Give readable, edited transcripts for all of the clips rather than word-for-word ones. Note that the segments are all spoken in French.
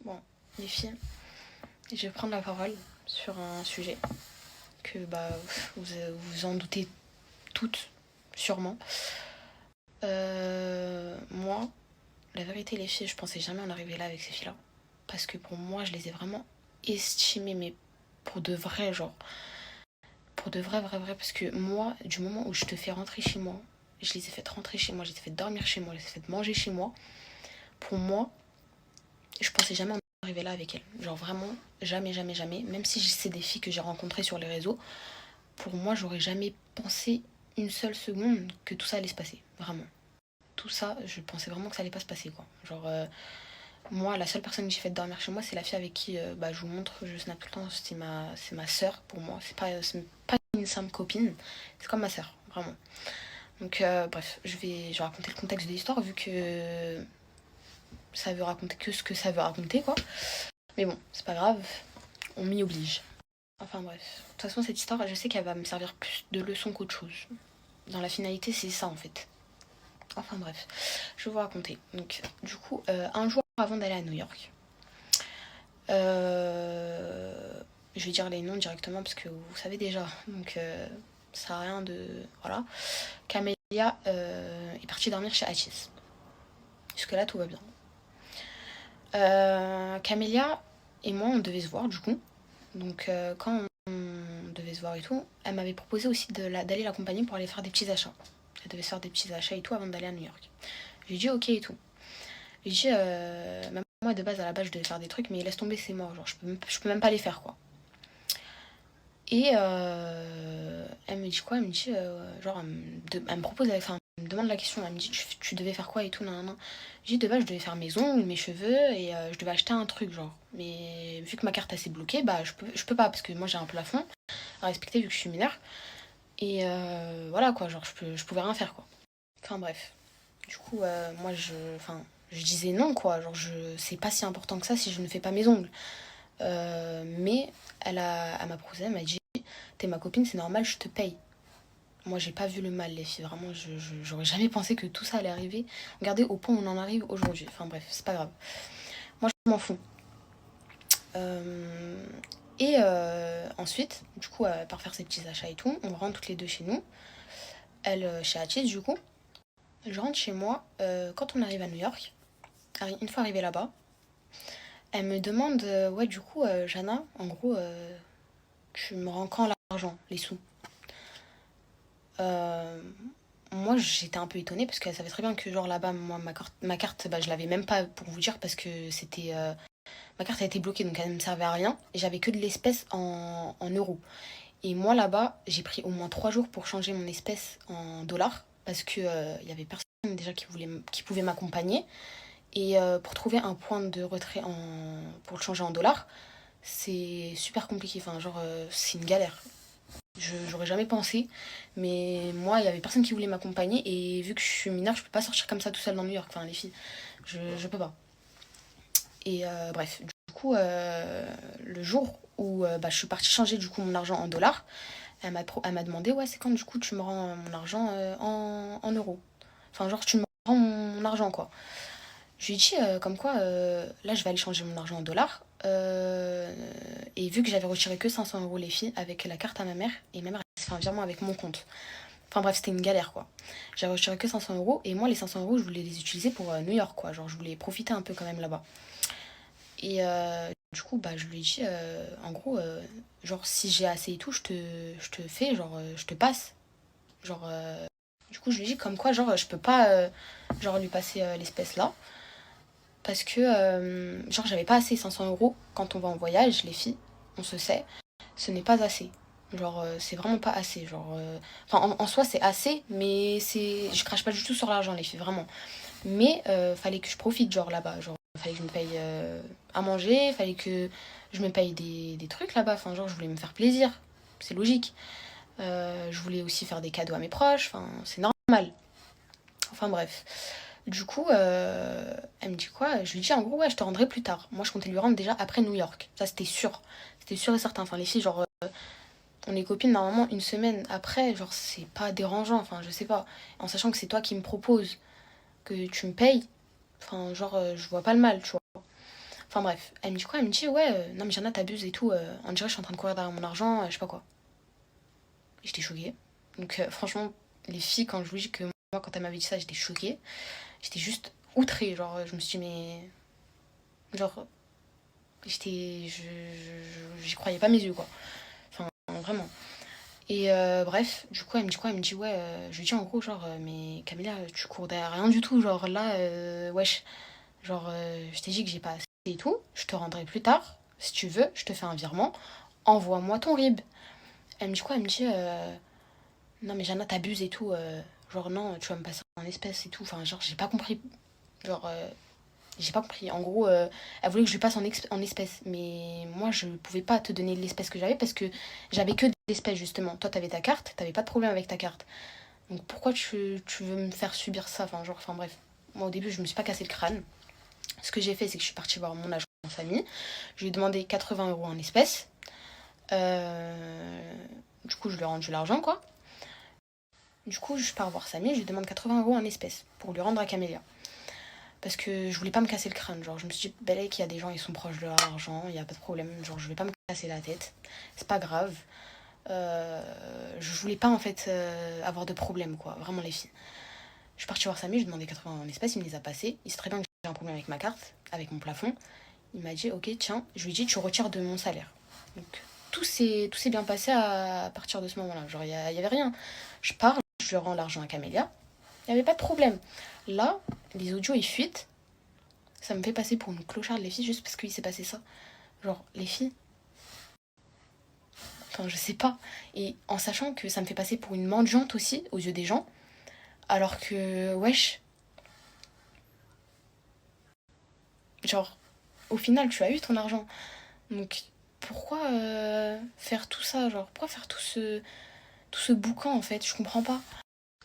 Bon, les filles, je vais prendre la parole sur un sujet que vous vous en doutez toutes, sûrement. Moi, la vérité, les filles, je pensais jamais en arriver là avec ces filles-là. Parce que pour moi, je les ai vraiment estimées, mais pour de vrai, genre. Pour de vrai, parce que moi, du moment où je te fais rentrer chez moi, je les ai fait rentrer chez moi, je les ai fait dormir chez moi, je les ai fait manger chez moi. Pour moi, je pensais jamais en arriver là avec elles. Genre vraiment, jamais. Même si c'est des filles que j'ai rencontrées sur les réseaux, pour moi, j'aurais jamais pensé une seule seconde que tout ça allait se passer. Vraiment. Tout ça, je pensais vraiment que ça allait pas se passer, quoi. Genre, moi, la seule personne que j'ai fait dormir chez moi, c'est la fille avec qui je vous montre, je snap tout le temps, c'est ma sœur pour moi. C'est pas une simple copine, c'est comme ma sœur, vraiment. Donc, bref, je vais raconter le contexte de l'histoire vu que ça veut raconter que ce que ça veut raconter, quoi. Mais bon, c'est pas grave, on m'y oblige. Enfin bref, de toute façon, cette histoire, je sais qu'elle va me servir plus de leçon qu'autre chose. Dans la finalité, c'est ça en fait. Enfin bref, je vais vous raconter. Donc, du coup, un jour avant d'aller à New York, je vais dire les noms directement parce que vous savez déjà. Donc, ça sert à rien de. Voilà. Camélia est partie dormir chez Atis. Jusque-là, tout va bien. Camélia et moi, on devait se voir du coup. Donc, quand on devait se voir et tout, elle m'avait proposé aussi d'aller l'accompagner pour aller faire des petits achats. Elle devait faire des petits achats et tout avant d'aller à New York. J'ai dit ok et tout. J'ai dit, même moi de base à la base je devais faire des trucs, mais laisse tomber, c'est mort. Genre, je peux même pas les faire quoi. Et elle me dit quoi? Elle me dit, genre, elle me propose, enfin, elle me demande la question. Elle me dit, tu devais faire quoi et tout, nan. J'ai dit, de base, je devais faire mes ongles, mes cheveux, et je devais acheter un truc, genre. Mais vu que ma carte s'est bloquée, bah, je peux pas, parce que moi j'ai un plafond à respecter vu que je suis mineure. Et voilà, quoi, genre, je pouvais rien faire, quoi. Enfin, bref. Du coup, moi, je disais non, quoi. Genre, c'est pas si important que ça si je ne fais pas mes ongles. Mais elle m'a proposé, elle m'a dit, t'es ma copine, c'est normal, je te paye. Moi, j'ai pas vu le mal, les filles. Vraiment, j'aurais jamais pensé que tout ça allait arriver. Regardez au point où on en arrive aujourd'hui. Enfin bref, c'est pas grave. Moi, je m'en fous. Et ensuite, du coup, par faire ses petits achats et tout, on rentre toutes les deux chez nous. Elle, chez Atis, du coup. Je rentre chez moi. Quand on arrive à New York, une fois arrivée là-bas, elle me demande, ouais, du coup, Jana, en gros, tu me rends quand l'argent, les sous? Euh, Moi, j'étais un peu étonnée parce qu'elle savait très bien que, genre, là-bas, moi, ma carte bah, je l'avais même pas pour vous dire parce que c'était. Ma carte a été bloquée donc elle ne me servait à rien. Et j'avais que de l'espèce en euros. Et moi, là-bas, j'ai pris au moins 3 jours pour changer mon espèce en dollars parce que il y avait personne déjà qui pouvait m'accompagner. Et pour trouver un point de retrait pour le changer en dollars, c'est super compliqué. Enfin, genre, c'est une galère. J'aurais jamais pensé, mais moi, il y avait personne qui voulait m'accompagner. Et vu que je suis mineure, je peux pas sortir comme ça tout seul dans New York. Enfin, les filles, je peux pas. Et bref, du coup, le jour où je suis partie changer du coup mon argent en dollars, elle m'a demandé, ouais, c'est quand du coup tu me rends mon argent en euros. Enfin, genre, tu me rends mon argent, quoi. Je lui ai dit, comme quoi, là, je vais aller changer mon argent en dollars. Et vu que j'avais retiré que 500 euros les filles avec la carte à ma mère, et ma mère elle s'est fait un virement avec mon compte. Enfin bref, c'était une galère quoi. J'avais retiré que 500 euros et moi les 500 euros je voulais les utiliser pour New York quoi. Genre je voulais profiter un peu quand même là-bas. Et du coup je lui ai dit en gros genre si j'ai assez et tout je te fais genre je te passe. Genre du coup je lui ai dit comme quoi genre je peux pas genre lui passer l'espèce là. Parce que, genre, j'avais pas assez 500 euros quand on va en voyage, les filles, on se sait, ce n'est pas assez. Genre, c'est vraiment pas assez. Genre, enfin, en soi, c'est assez, mais je crache pas du tout sur l'argent, les filles, vraiment. Mais fallait que je profite, genre, là-bas. Genre, fallait que je me paye à manger, fallait que je me paye des trucs là-bas. Enfin, genre, je voulais me faire plaisir. C'est logique. Je voulais aussi faire des cadeaux à mes proches. Enfin, c'est normal. Enfin, bref. Du coup, elle me dit quoi? Je lui dis en gros, ouais, je te rendrai plus tard. Moi, je comptais lui rendre déjà après New York. Ça, c'était sûr. C'était sûr et certain. Enfin, les filles, genre, on est copines normalement une semaine après. Genre, c'est pas dérangeant. Enfin, je sais pas. En sachant que c'est toi qui me proposes que tu me payes. Enfin, genre, je vois pas le mal, tu vois. Enfin bref, elle me dit quoi? Elle me dit ouais, non mais Jana t'abuses et tout, on dirait que je suis en train de courir derrière mon argent, je sais pas quoi. Et j'étais choquée. Donc franchement, les filles, quand je vous dis que moi, quand elle m'avait dit ça, j'étais choquée. J'étais juste outrée, genre je me suis dit mais... Genre, j'y croyais pas mes yeux quoi. Enfin vraiment. Et bref, du coup, elle me dit quoi? Elle me dit, ouais, je lui dis en gros, genre, mais Camilla, tu cours derrière rien du tout, genre là, wesh, genre, je t'ai dit que j'ai pas assez et tout, je te rendrai plus tard, si tu veux, je te fais un virement, envoie-moi ton RIB. Elle me dit quoi? Elle me dit, non mais Jana, t'abuses et tout, genre non, tu vas me passer en espèces et tout, enfin, genre, j'ai pas compris, genre, j'ai pas compris. En gros, elle voulait que je lui passe en espèces. Mais moi, je pouvais pas te donner l'espèce que j'avais parce que j'avais que des espèces, justement. Toi, t'avais ta carte, t'avais pas de problème avec ta carte. Donc pourquoi tu veux me faire subir ça? Enfin, genre, enfin bref. Moi, au début, je me suis pas cassé le crâne. Ce que j'ai fait, c'est que je suis partie voir mon agent en famille. Je lui ai demandé 80 € en espèces. Euh, Du coup, je lui ai rendu l'argent, quoi. Du coup, je pars voir Samy, je lui demande 80 € en espèces pour lui rendre à Camélia. Parce que je voulais pas me casser le crâne. Genre, je me suis dit, Belek, il y a des gens, ils sont proches de leur argent, il y a pas de problème. Genre, je vais pas me casser la tête. C'est pas grave. Je voulais pas, en fait, avoir de problème, quoi. Vraiment, les filles. Je suis partie voir Samy, je lui ai demandé 80 en espèces, il me les a passés. Il sait très bien que j'ai un problème avec ma carte, avec mon plafond. Il m'a dit, ok, tiens, je lui ai dit, tu retires de mon salaire. Donc, tout s'est bien passé à partir de ce moment-là. Genre, y avait rien. Je pars, je lui rends l'argent à Camélia. Il n'y avait pas de problème. Là, les audios, ils fuitent. Ça me fait passer pour une clocharde, les filles, juste parce qu'il s'est passé ça. Genre, les filles, enfin, je sais pas. Et en sachant que ça me fait passer pour une mendiante aussi, aux yeux des gens, alors que, wesh, genre, au final, tu as eu ton argent. Donc, pourquoi faire tout ça? Genre, pourquoi faire tout ce boucan, en fait? Je comprends pas.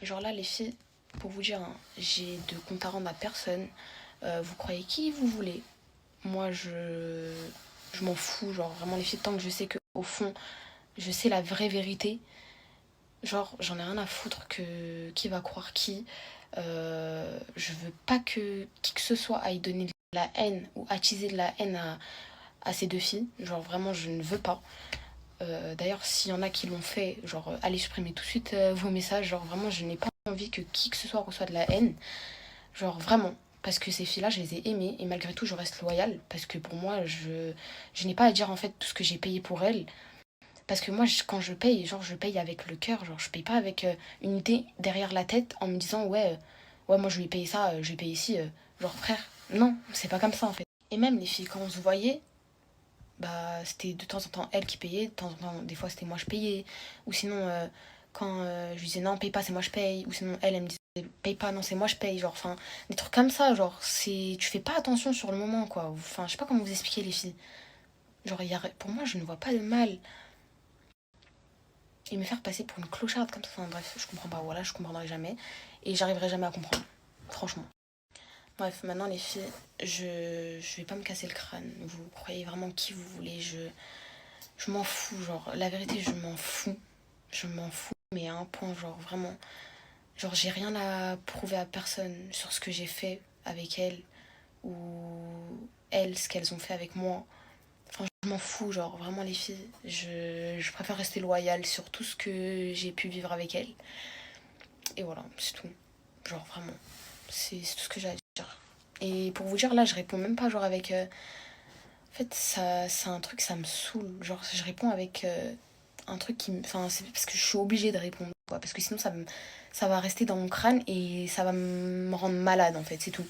Genre là, les filles, pour vous dire, hein, j'ai de compte à rendre à personne. Vous croyez qui vous voulez. Moi, je m'en fous. Genre, vraiment, les filles, tant que je sais que au fond, je sais la vraie vérité. Genre, j'en ai rien à foutre que qui va croire qui. Je veux pas que qui que ce soit aille donner de la haine ou attiser de la haine à ces deux filles. Genre, vraiment, je ne veux pas. D'ailleurs, s'il y en a qui l'ont fait, genre, allez supprimer tout de suite vos messages. Genre, vraiment, je n'ai pas envie que qui que ce soit reçoive de la haine. Genre, vraiment. Parce que ces filles-là, je les ai aimées et malgré tout, je reste loyale. Parce que pour moi, je n'ai pas à dire en fait tout ce que j'ai payé pour elles. Parce que moi, quand je paye, genre, je paye avec le cœur. Genre, je paye pas avec une idée derrière la tête en me disant, ouais, ouais, moi, je lui ai payé ça, je lui ai payé ici. Genre, frère, non, c'est pas comme ça, en fait. Et même les filles, quand on se voyait, bah, c'était de temps en temps elle qui payait, de temps en temps, des fois, c'était moi, je payais. Ou sinon, quand je lui disais, non, paye pas, c'est moi, je paye. Ou sinon, elle me disait, paye pas, non, c'est moi, je paye. Genre, enfin, des trucs comme ça, genre, tu fais pas attention sur le moment, quoi. Enfin, je sais pas comment vous expliquer, les filles. Genre, pour moi, je ne vois pas de mal. Et me faire passer pour une clocharde comme ça, enfin bref, je comprends pas, voilà, je comprendrai jamais. Et j'arriverai jamais à comprendre, franchement. Bref, maintenant les filles, je vais pas me casser le crâne. Vous croyez vraiment qui vous voulez, je m'en fous, genre, la vérité, je m'en fous. Je m'en fous, mais à un point, genre, vraiment. Genre, j'ai rien à prouver à personne sur ce que j'ai fait avec elles, ou elles, ce qu'elles ont fait avec moi. Enfin, je m'en fous, genre, vraiment, les filles. Je préfère rester loyale sur tout ce que j'ai pu vivre avec elles. Et voilà, c'est tout. Genre, vraiment. C'est tout ce que j'ai à dire. Et pour vous dire, là, je réponds même pas, genre, avec. En fait, ça, c'est un truc, ça me saoule. Genre, je réponds avec un truc qui me. Enfin, c'est parce que je suis obligée de répondre, quoi. Parce que sinon, ça va rester dans mon crâne et ça va me rendre malade, en fait, c'est tout.